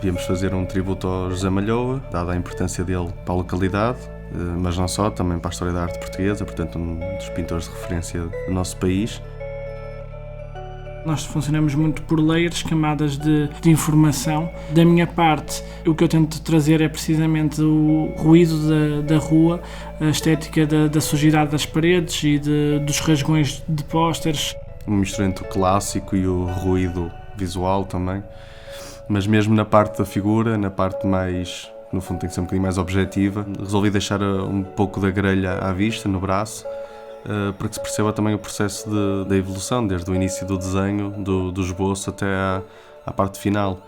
Viemos fazer um tributo ao José Malhoa, dada a importância dele para a localidade, mas não só, também para a história da arte portuguesa, portanto um dos pintores de referência do nosso país. Nós funcionamos muito por layers, camadas de informação. Da minha parte, o que eu tento trazer é precisamente o ruído da rua, a estética da sujidade das paredes e dos rasgões de pósteres. Uma mistura entre o clássico e o ruído visual também. Mas mesmo na parte da figura, na parte mais, no fundo tem que ser um bocadinho mais objetiva, resolvi deixar um pouco da grelha à vista, no braço, para que se perceba também o processo da evolução, desde o início do desenho, do esboço até à parte final.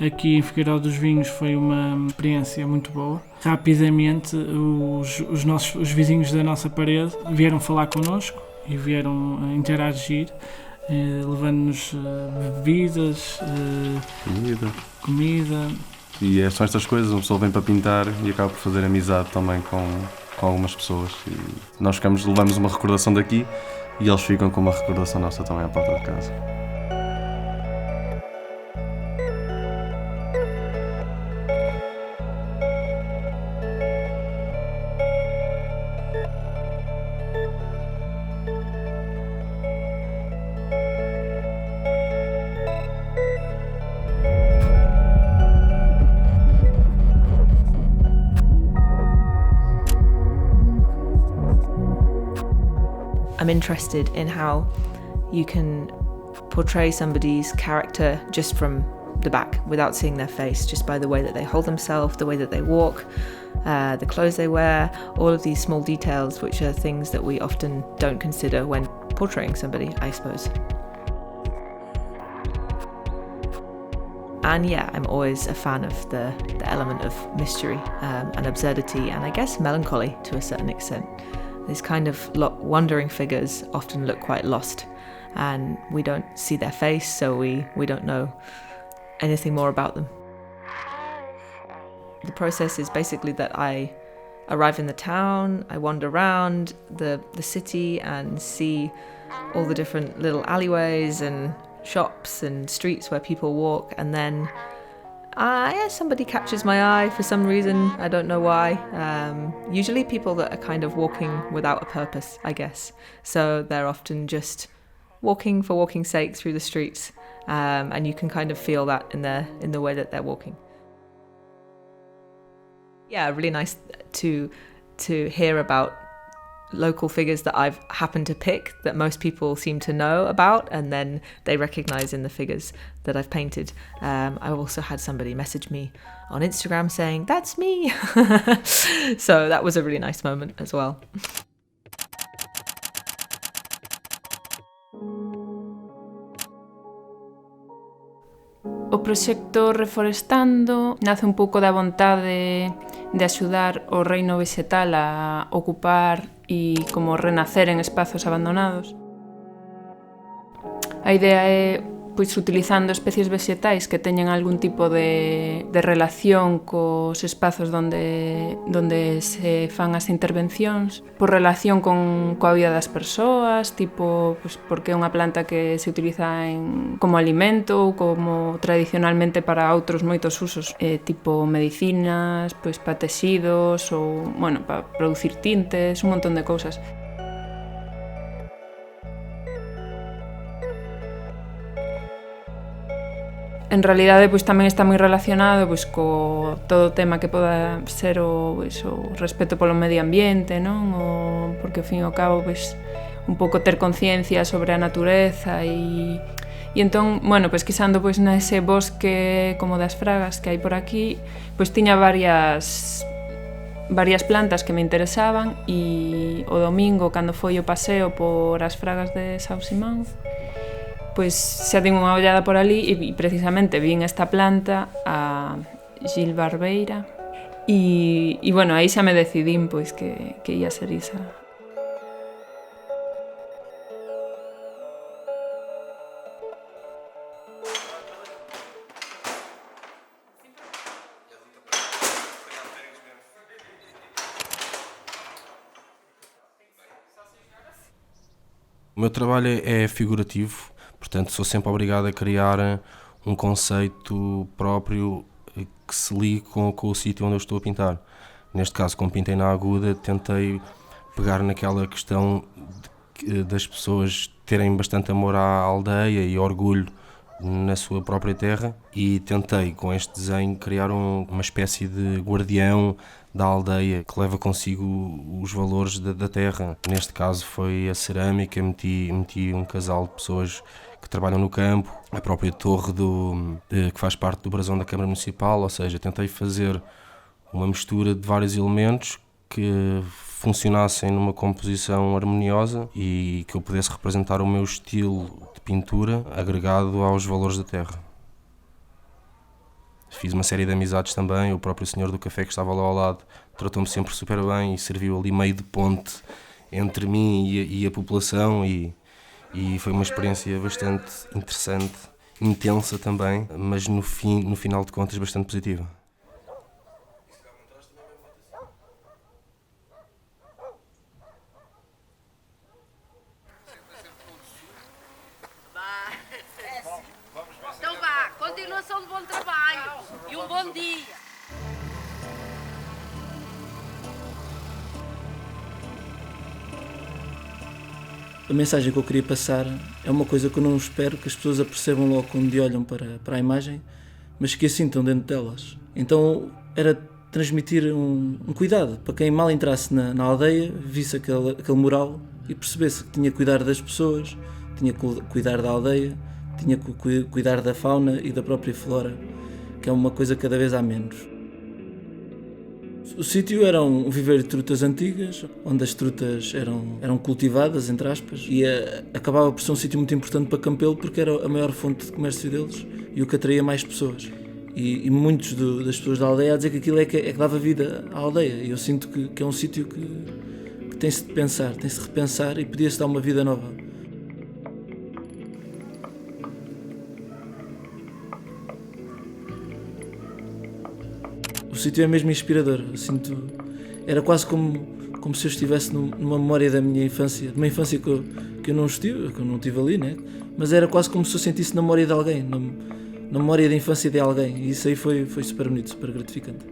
Aqui em Figueiró dos Vinhos foi uma experiência muito boa. Rapidamente os vizinhos da nossa parede vieram falar connosco e vieram interagir, levando-nos bebidas, comida. E são estas coisas, uma pessoa vem para pintar e acaba por fazer amizade também com algumas pessoas. E nós levamos uma recordação daqui e eles ficam com uma recordação nossa também à porta de casa. I'm interested in how you can portray somebody's character just from the back, without seeing their face, just by the way that they hold themselves, the way that they walk, the clothes they wear, all of these small details which are things that we often don't consider when portraying somebody, I suppose. And yeah, I'm always a fan of the element of mystery and absurdity, and I guess melancholy to a certain extent. These kind of wandering figures often look quite lost, and we don't see their face, so we don't know anything more about them. The process is basically that I arrive in the town, I wander around the city and see all the different little alleyways and shops and streets where people walk, and then somebody catches my eye for some reason, I don't know why. Usually people that are kind of walking without a purpose, I guess. So they're often just walking for walking's sake through the streets, and you can kind of feel that in the way that they're walking. Yeah, really nice to hear about local figures that I've happened to pick that most people seem to know about, and then they recognise in the figures that I've painted. I also had somebody message me on Instagram saying, "That's me!" So that was a really nice moment as well. O proxecto Reforestando nace un pouco da vontade de axudar o reino vexetal a ocupar e como renacer en espazos abandonados. A idea é pois utilizando especies vexetais que teñen algún tipo de relación cos espazos donde se fan as intervencións, por relación coa vida das persoas, tipo, pois, porque é unha planta que se utiliza como alimento ou como tradicionalmente para outros moitos usos, tipo medicinas, pois para texidos ou, bueno, para producir tintes, un montón de cousas. En realidade, pois tamén está moi relacionado pois co todo o tema que poda ser o respeto polo medio ambiente, non? Porque ao fin e ao cabo, pois un pouco ter conciencia sobre a natureza e entón, bueno, pesquisando pois nese bosque como das Fragas que hai por aquí, pois tiña varias plantas que me interesaban e o domingo, cando foi o paseo por as Fragas de São Simão, pois xa din unha ollada por ali e precisamente vin esta planta, a Gil Barbeira, e bueno, aí xa me decidín pois que ia ser isa. O meu trabalho é figurativo, portanto sou sempre obrigado a criar um conceito próprio que se ligue com o sítio onde eu estou a pintar. Neste caso, como pintei na Aguda, tentei pegar naquela questão das pessoas terem bastante amor à aldeia e orgulho na sua própria terra, e tentei com este desenho criar uma espécie de guardião da aldeia que leva consigo os valores da terra. Neste caso foi a cerâmica, meti um casal de pessoas que trabalham no campo, a própria torre que faz parte do brasão da Câmara Municipal, ou seja, tentei fazer uma mistura de vários elementos que funcionassem numa composição harmoniosa e que eu pudesse representar o meu estilo de pintura agregado aos valores da terra. Fiz uma série de amizades também, o próprio senhor do café que estava lá ao lado tratou-me sempre super bem e serviu ali meio de ponte entre mim e a população, e foi uma experiência bastante interessante, intensa também, mas no final de contas bastante positiva. Então vá, continuação de bom trabalho e um bom dia. A mensagem que eu queria passar é uma coisa que eu não espero que as pessoas apercebam logo quando olham para a imagem, mas que a sintam dentro delas. Então era transmitir um cuidado para quem mal entrasse na aldeia, visse aquele mural e percebesse que tinha que cuidar das pessoas, tinha que cuidar da aldeia, tinha que cuidar da fauna e da própria flora, que é uma coisa que cada vez há menos. O sítio era um viveiro de trutas antigas, onde as trutas eram cultivadas, entre aspas, e acabava por ser um sítio muito importante para Campelo, porque era a maior fonte de comércio deles e o que atraía mais pessoas. E muitos das pessoas da aldeia a dizer que aquilo é que dava vida à aldeia, e eu sinto que é um sítio que tem-se de pensar, tem-se de repensar e podia-se dar uma vida nova. O sítio é mesmo inspirador, eu sinto, era quase como se eu estivesse numa memória da minha infância, de uma infância que eu não estive ali, né? Mas era quase como se eu sentisse na memória de alguém, na memória da infância de alguém, e isso aí foi super bonito, super gratificante.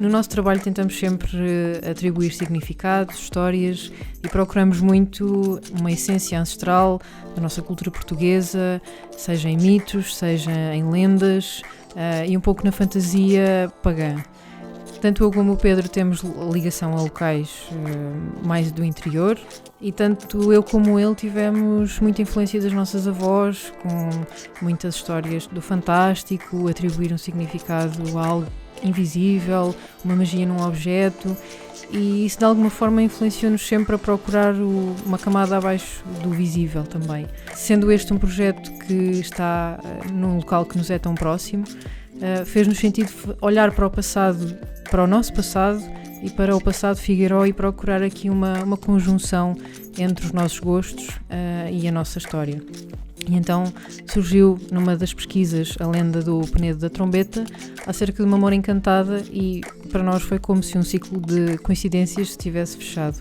No nosso trabalho tentamos sempre atribuir significados, histórias e procuramos muito uma essência ancestral da nossa cultura portuguesa, seja em mitos, seja em lendas e um pouco na fantasia pagã. Tanto eu como o Pedro temos ligação a locais mais do interior e tanto eu como ele tivemos muita influência das nossas avós, com muitas histórias do fantástico, atribuir um significado a algo invisível, uma magia num objeto, e isso de alguma forma influenciou-nos sempre a procurar uma camada abaixo do visível também. Sendo este um projeto que está num local que nos é tão próximo, fez-nos sentido olhar para o passado, para o nosso passado e para o passado Figueiró e procurar aqui uma conjunção entre os nossos gostos e a nossa história. E então surgiu numa das pesquisas a lenda do Penedo da Trombeta acerca de uma Moura encantada, e para nós foi como se um ciclo de coincidências se tivesse fechado.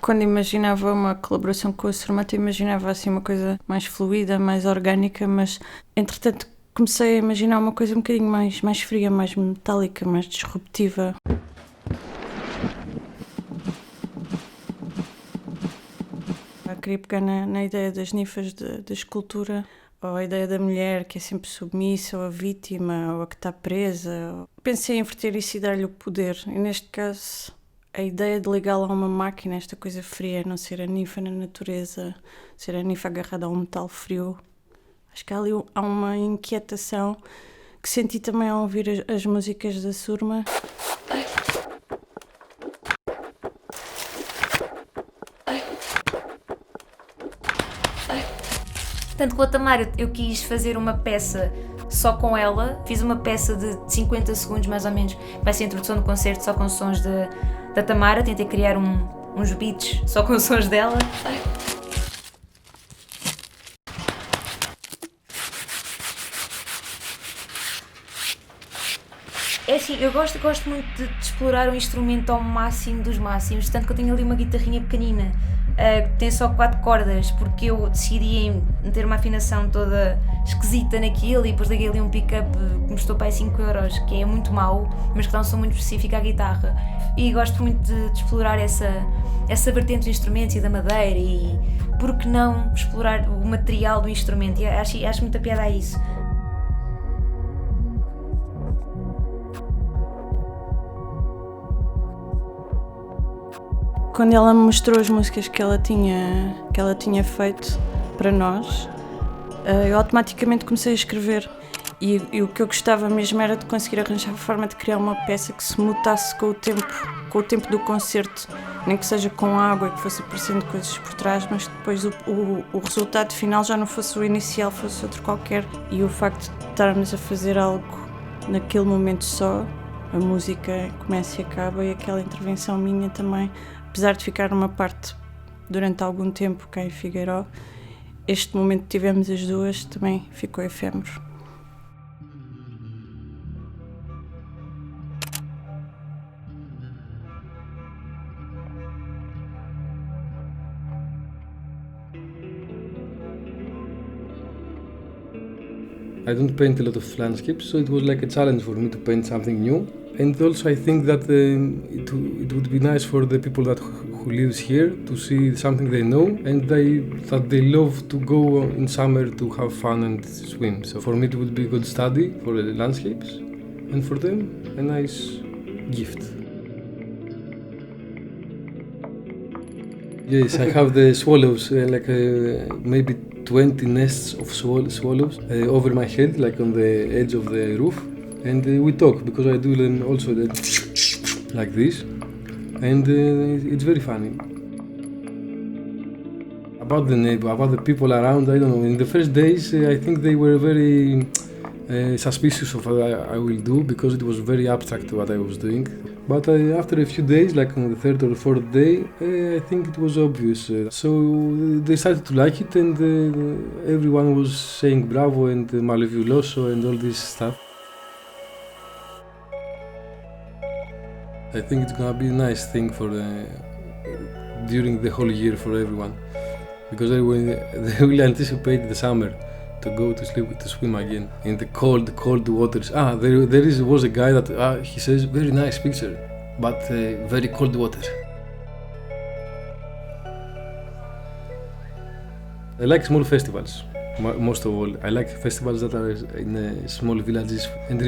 Quando imaginava uma colaboração com a Surmata, imaginava assim uma coisa mais fluida, mais orgânica, mas entretanto comecei a imaginar uma coisa um bocadinho mais fria, mais metálica, mais disruptiva. Eu queria pegar na ideia das ninfas da escultura, ou a ideia da mulher que é sempre submissa, ou a vítima, ou a que está presa. Pensei em inverter isso e dar-lhe o poder, e neste caso a ideia de ligá-la a uma máquina, esta coisa fria, não ser a ninfa na natureza, ser a ninfa agarrada a um metal frio. Acho que há uma inquietação que senti também ao ouvir as músicas da Surma. Tanto com a Tamara eu quis fazer uma peça só com ela, fiz uma peça de 50 segundos mais ou menos, vai ser a introdução do concerto só com sons da Tamara, tentei criar uns beats só com sons dela. É assim, eu gosto muito de explorar o instrumento ao máximo dos máximos, tanto que eu tenho ali uma guitarrinha pequenina, que tem só 4 cordas, porque eu decidi em meter uma afinação toda esquisita naquilo e depois liguei ali um pick-up que me custou para aí 5€, que é muito mau, mas que dá um som muito específico à guitarra. E gosto muito de explorar essa vertente dos instrumentos e da madeira e, por que não, explorar o material do instrumento, e acho muita piada a isso. Quando ela me mostrou as músicas que ela tinha feito para nós, eu automaticamente comecei a escrever. E o que eu gostava mesmo era de conseguir arranjar a forma de criar uma peça que se mutasse com o tempo do concerto, nem que seja com água, que fosse aparecendo coisas por trás, mas depois o resultado final já não fosse o inicial, fosse outro qualquer. E o facto de estarmos a fazer algo naquele momento só, a música começa e acaba, e aquela intervenção minha também, apesar de ficar numa parte durante algum tempo cá em Figueiró, este momento que tivemos as duas também ficou efêmero. I don't paint a lot of landscapes, so it was like a challenge for me to paint something new. And also I think that it would be nice for the people who lives here to see something they know and that they love to go in summer to have fun and swim. So for me it would be a good study for the landscapes, and for them a nice gift. Yes, I have the swallows, maybe 20 nests of swallows over my head, like on the edge of the roof. And we talk, because I do them also like this, and it's very funny. About the neighbor, about the people around, I don't know. In the first days, I think they were very suspicious of what I will do, because it was very abstract what I was doing. But after a few days, like on the third or fourth day, I think it was obvious. So they started to like it, and everyone was saying bravo and malevuloso and all this stuff. I think it's gonna be a nice thing for during the whole year for everyone, because they will anticipate the summer to go to swim again in the cold waters. There was a guy that he says very nice picture, but very cold water. I like small festivals, most of all. I like festivals that are in small villages, and it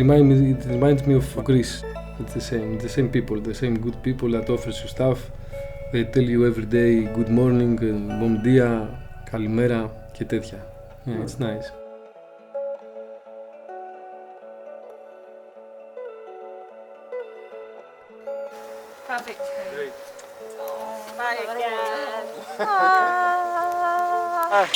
reminds me of Greece. It's the same people, the same good people that offers you stuff. They tell you every day good morning, bon dia, kalimera και τέτοια. Yeah, it's nice. Perfect. Great. Bye again. Ah.